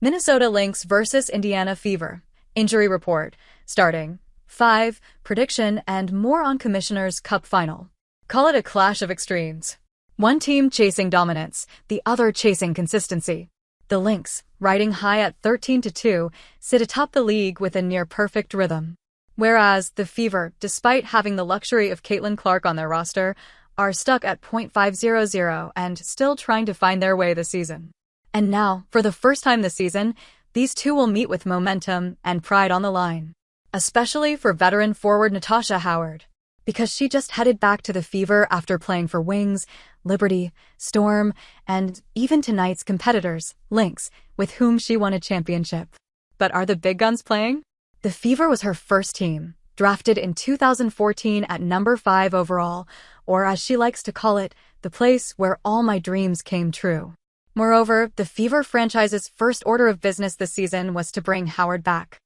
Minnesota Lynx vs. Indiana Fever. Injury report. Starting. 5. Prediction and more on Commissioner's Cup Final. Call it a clash of extremes. One team chasing dominance, the other chasing consistency. The Lynx, riding high at 13-2, sit atop the league with a near-perfect rhythm. Whereas the Fever, despite having the luxury of Caitlin Clark on their roster, are stuck at .500 and still trying to find their way this season. And now, for the first time this season, these two will meet with momentum and pride on the line. Especially for veteran forward Natasha Howard, because she just headed back to the Fever after playing for Wings, Liberty, Storm, and even tonight's competitors, Lynx, with whom she won a championship. But are the big guns playing? The Fever was her first team, drafted in 2014 at number 5 overall, or as she likes to call it, the place where all my dreams came true. Moreover, the Fever franchise's first order of business this season was to bring Howard back.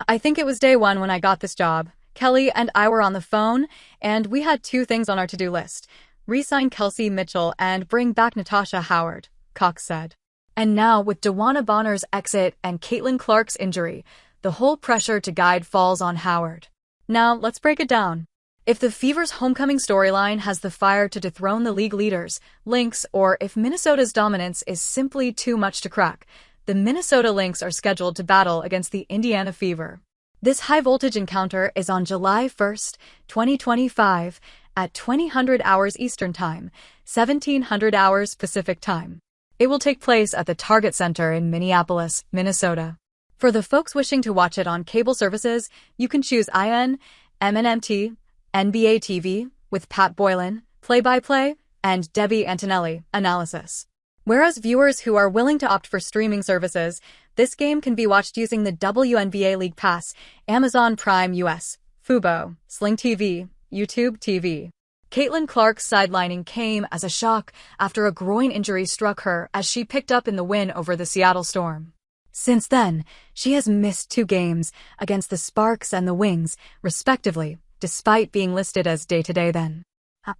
I think it was day one when I got this job. Kelly and I were on the phone, and we had 2 things on our to-do list. Re-sign Kelsey Mitchell and bring back Natasha Howard, Cox said. And now, with DeWanna Bonner's exit and Caitlin Clark's injury, the whole pressure to guide falls on Howard. Now, let's break it down. If the Fever's homecoming storyline has the fire to dethrone the league leaders, Lynx, or if Minnesota's dominance is simply too much to crack, the Minnesota Lynx are scheduled to battle against the Indiana Fever. This high-voltage encounter is on July 1st, 2025, at 2000 hours Eastern Time, 1700 hours Pacific Time. It will take place at the Target Center in Minneapolis, Minnesota. For the folks wishing to watch it on cable services, you can choose IN, MNMT, NBA TV, with Pat Boylan, play-by-play, and Debbie Antonelli, analysis. Whereas viewers who are willing to opt for streaming services, this game can be watched using the WNBA League Pass, Amazon Prime US, Fubo, Sling TV, YouTube TV. Caitlin Clark's sidelining came as a shock after a groin injury struck her as she picked up in the win over the Seattle Storm. Since then, she has missed 2 games against the Sparks and the Wings, respectively, despite being listed as day-to-day then.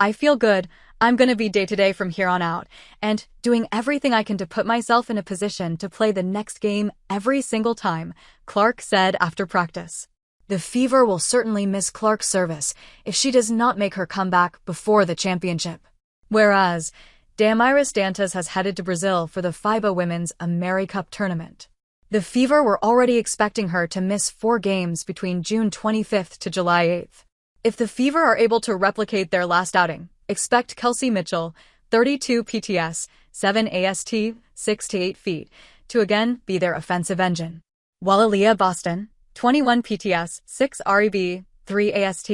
I feel good. I'm gonna be day-to-day from here on out, and doing everything I can to put myself in a position to play the next game every single time, Clark said after practice. The Fever will certainly miss Clark's service if she does not make her comeback before the championship. Whereas, Damaris Dantas has headed to Brazil for the FIBA Women's AmeriCup tournament. The Fever were already expecting her to miss 4 games between June 25th to July 8th. If the Fever are able to replicate their last outing, expect Kelsey Mitchell, 32 PTS, 7 AST, 6 to 8 feet, to again be their offensive engine. While Aaliyah Boston, 21 PTS, 6 REB, 3 AST,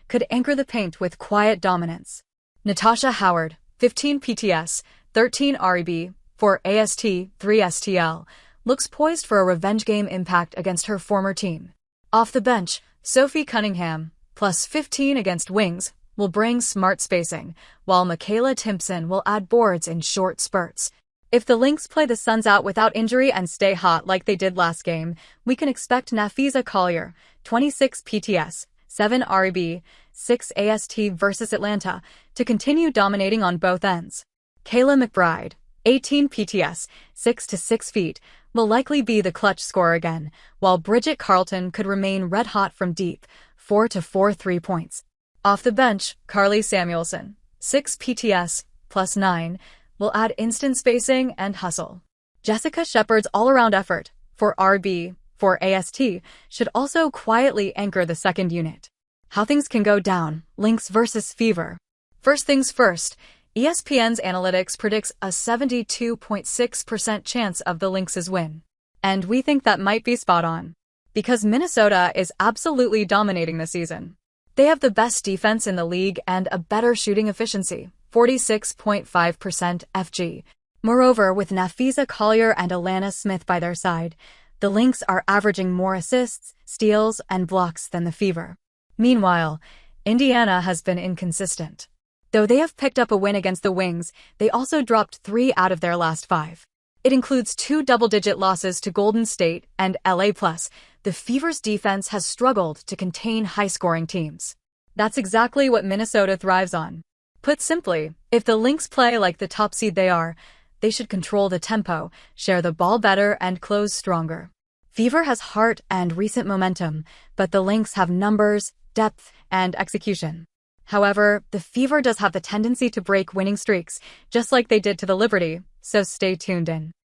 could anchor the paint with quiet dominance. Natasha Howard, 15 PTS, 13 REB, 4 AST, 3 STL, looks poised for a revenge game impact against her former team. Off the bench, Sophie Cunningham, plus 15 against Wings, will bring smart spacing, while Michaela Timpson will add boards in short spurts. If the Lynx play the Suns out without injury and stay hot like they did last game, we can expect Napheesa Collier, 26 PTS, 7 REB, 6 AST versus Atlanta, to continue dominating on both ends. Kayla McBride, 18 PTS, 6 to 6 feet, will likely be the clutch scorer again, while Bridget Carlton could remain red-hot from deep, 4 to 4 3-points. Off the bench, Carly Samuelson, 6 PTS, plus 9, will add instant spacing and hustle. Jessica Shepard's all-around effort, for RB, for AST, should also quietly anchor the second unit. How things can go down, Lynx versus Fever. First things first, ESPN's analytics predicts a 72.6% chance of the Lynx's win. And we think that might be spot on. Because Minnesota is absolutely dominating this season. They have the best defense in the league and a better shooting efficiency, 46.5% FG. Moreover, with Napheesa Collier and Alana Smith by their side, the Lynx are averaging more assists, steals, and blocks than the Fever. Meanwhile, Indiana has been inconsistent. Though they have picked up a win against the Wings, they also dropped 3 out of their last 5. It includes 2 double-digit losses to Golden State and LA+. The Fever's defense has struggled to contain high-scoring teams. That's exactly what Minnesota thrives on. Put simply, if the Lynx play like the top seed they are, They should control the tempo, share the ball better, and close stronger. Fever has heart and recent momentum, but the Lynx have numbers, depth, and execution. However, the Fever does have the tendency to break winning streaks, just like they did to the Liberty, so stay tuned in.